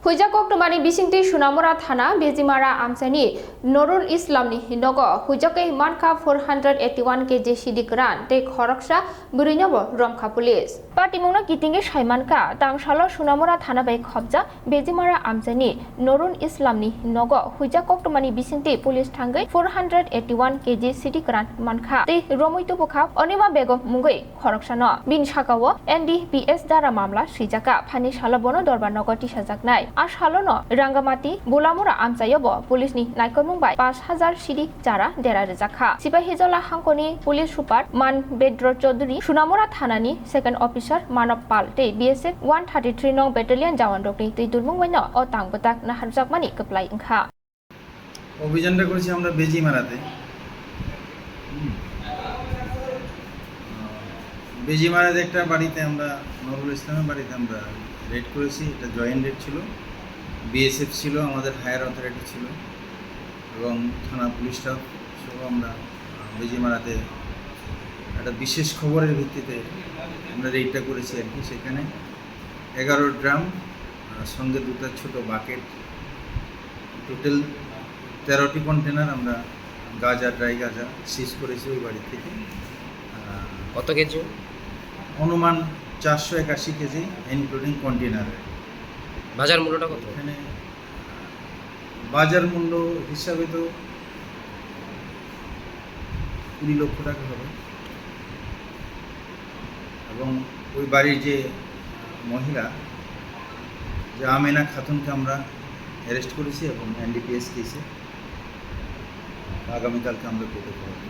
হুইজাকক টমানি বিसिंगति सुनामुरा थाना बेजिमारा आमसानि नरुल इस्लामनि हिनोगो हुइजाकै मानखा 481 केजि सिदिग्रान ते खरकसा बुरिनबो रमखा पुलिस पाटिमुंना कितिंगे साइमानका तांसालो सुनामुरा थाना बै खबजा बेजिमारा आमसानि नरुल इस्लामनि हिनोगो हुइजाকক टमानि बिसिंगति पुलिस थांगै 481 केजि सिदिग्रान मानखा ते रमैतो बुखा अनिमा बेगम मुंगै खरकसानो बिन साकावो एनडीपीएस दारा मामला सिजाका फानि सालबनो दरबार नगति साजाकनाय आसालोनो रांगामाटी बुलामुरा आमसायोबो पुलिसनि नायकरमुंबाय 5000 सिरि जारा देरा रजाखा सिपाहिजला हांखनि पुलिस सुपार मान बेद्र चौधुरी सुनामुरा थानानि सेकेंड अफिसार मानव पाल ते बीएसएफ 133 नं बेटालियन जवान रकनि तै दुरमुंबायनो अ तांबताक नाहारजाकमानि कप्लाय ओंखा অভিযানটা করেছি আমরা বেজিমারাতে বেজিমারাতে একটা বাড়িতে আমরা নরুল ইসলামের বাড়িতে আমরা রেড করেছি। এটা জয়েন্ট রেড ছিল, বিএসএফ ছিল, আমাদের হায়ার অথরিটি ছিল এবং থানা পুলিশ স্টাফ সহ আমরা বেজিমারাতে একটা বিশেষ খবরের ভিত্তিতে আমরা রেডটা করেছি আর কি। সেখানে 11 ড্রাম সঙ্গে 2টা ছোট বাকেট, টোটাল 13টি কন্টেনার আমরা গাঁজা, ড্রাই গাঁজা সিজ করেছি ওই বাড়ি থেকে। কত কেজি? অনুমান 481 কেজি ইনক্লুডিং কন্টেনার। বাজার মূল্যটা কত? এখানে বাজার মূল্য হিসাবে তো 20 লক্ষ টাকা হবে এবং ওই বাড়ির যে মহিলা যে আমেনা খাতুনকে আমরা অ্যারেস্ট করেছি এবং এনডিপিএস কেসে আগামীকালকে আমরা কোর্টে করব।